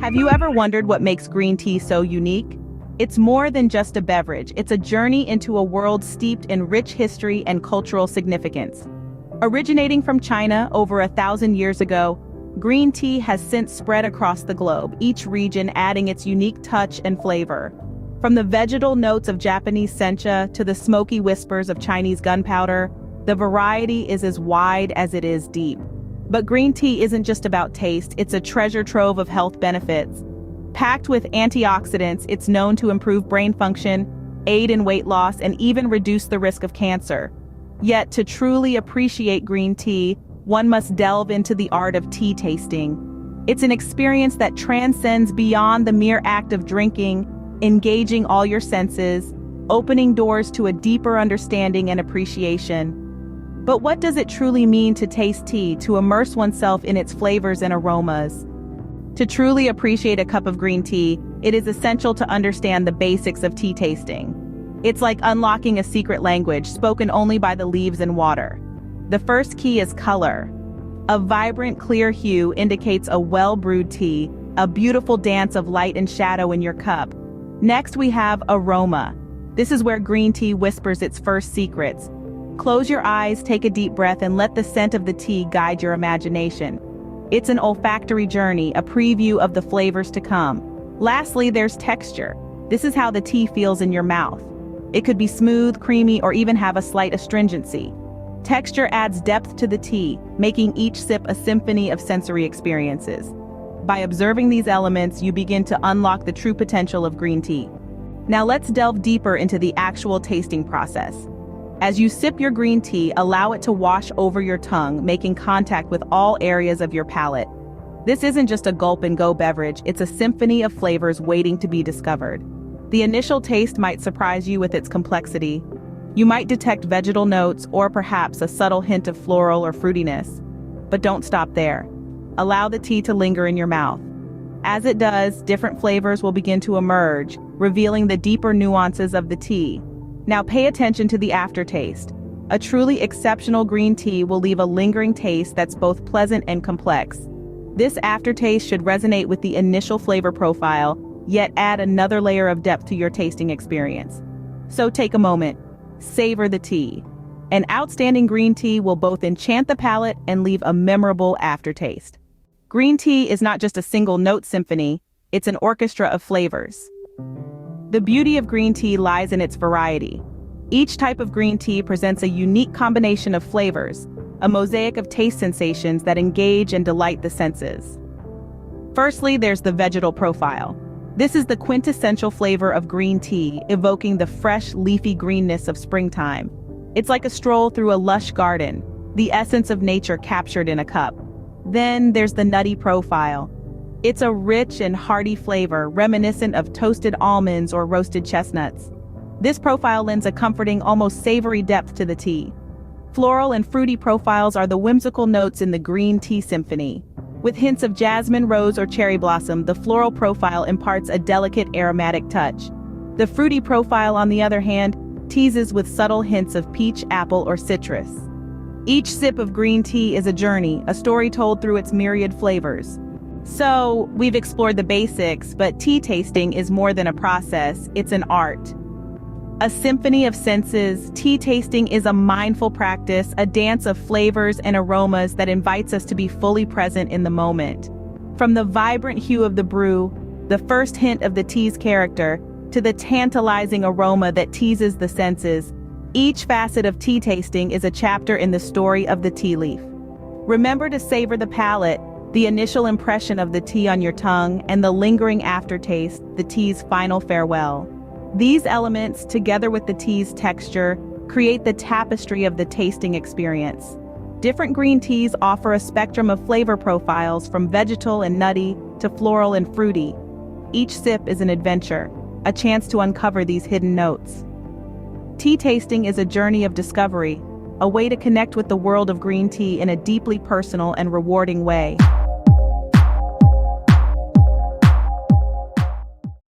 Have you ever wondered what makes green tea so unique? It's more than just a beverage, it's a journey into a world steeped in rich history and cultural significance. Originating from China over 1,000 years ago, green tea has since spread across the globe, each region adding its unique touch and flavor. From the vegetal notes of Japanese sencha to the smoky whispers of Chinese gunpowder, the variety is as wide as it is deep. But green tea isn't just about taste, it's a treasure trove of health benefits. Packed with antioxidants, it's known to improve brain function, aid in weight loss, and even reduce the risk of cancer. Yet, to truly appreciate green tea, one must delve into the art of tea tasting. It's an experience that transcends beyond the mere act of drinking, engaging all your senses, opening doors to a deeper understanding and appreciation. But what does it truly mean to taste tea, to immerse oneself in its flavors and aromas? To truly appreciate a cup of green tea, it is essential to understand the basics of tea tasting. It's like unlocking a secret language spoken only by the leaves and water. The first key is color. A vibrant, clear hue indicates a well-brewed tea, a beautiful dance of light and shadow in your cup. Next, we have aroma. This is where green tea whispers its first secrets. Close your eyes, take a deep breath, and let the scent of the tea guide your imagination. It's an olfactory journey, a preview of the flavors to come. Lastly, there's texture. This is how the tea feels in your mouth. It could be smooth, creamy, or even have a slight astringency. Texture adds depth to the tea, making each sip a symphony of sensory experiences. By observing these elements, you begin to unlock the true potential of green tea. Now let's delve deeper into the actual tasting process. As you sip your green tea, allow it to wash over your tongue, making contact with all areas of your palate. This isn't just a gulp-and-go beverage, it's a symphony of flavors waiting to be discovered. The initial taste might surprise you with its complexity. You might detect vegetal notes or perhaps a subtle hint of floral or fruitiness. But don't stop there. Allow the tea to linger in your mouth. As it does, different flavors will begin to emerge, revealing the deeper nuances of the tea. Now pay attention to the aftertaste. A truly exceptional green tea will leave a lingering taste that's both pleasant and complex. This aftertaste should resonate with the initial flavor profile, yet add another layer of depth to your tasting experience. So take a moment, savor the tea. An outstanding green tea will both enchant the palate and leave a memorable aftertaste. Green tea is not just a single note symphony, it's an orchestra of flavors. The beauty of green tea lies in its variety. Each type of green tea presents a unique combination of flavors, a mosaic of taste sensations that engage and delight the senses. Firstly, there's the vegetal profile. This is the quintessential flavor of green tea, evoking the fresh, leafy greenness of springtime. It's like a stroll through a lush garden, the essence of nature captured in a cup. Then there's the nutty profile. It's a rich and hearty flavor, reminiscent of toasted almonds or roasted chestnuts. This profile lends a comforting, almost savory depth to the tea. Floral and fruity profiles are the whimsical notes in the green tea symphony. With hints of jasmine, rose, or cherry blossom, the floral profile imparts a delicate aromatic touch. The fruity profile, on the other hand, teases with subtle hints of peach, apple, or citrus. Each sip of green tea is a journey, a story told through its myriad flavors. So, we've explored the basics, but tea tasting is more than a process, it's an art. A symphony of senses, tea tasting is a mindful practice, a dance of flavors and aromas that invites us to be fully present in the moment. From the vibrant hue of the brew, the first hint of the tea's character, to the tantalizing aroma that teases the senses, each facet of tea tasting is a chapter in the story of the tea leaf. Remember to savor the palate, the initial impression of the tea on your tongue, and the lingering aftertaste, the tea's final farewell. These elements, together with the tea's texture, create the tapestry of the tasting experience. Different green teas offer a spectrum of flavor profiles from vegetal and nutty to floral and fruity. Each sip is an adventure, a chance to uncover these hidden notes. Tea tasting is a journey of discovery, a way to connect with the world of green tea in a deeply personal and rewarding way.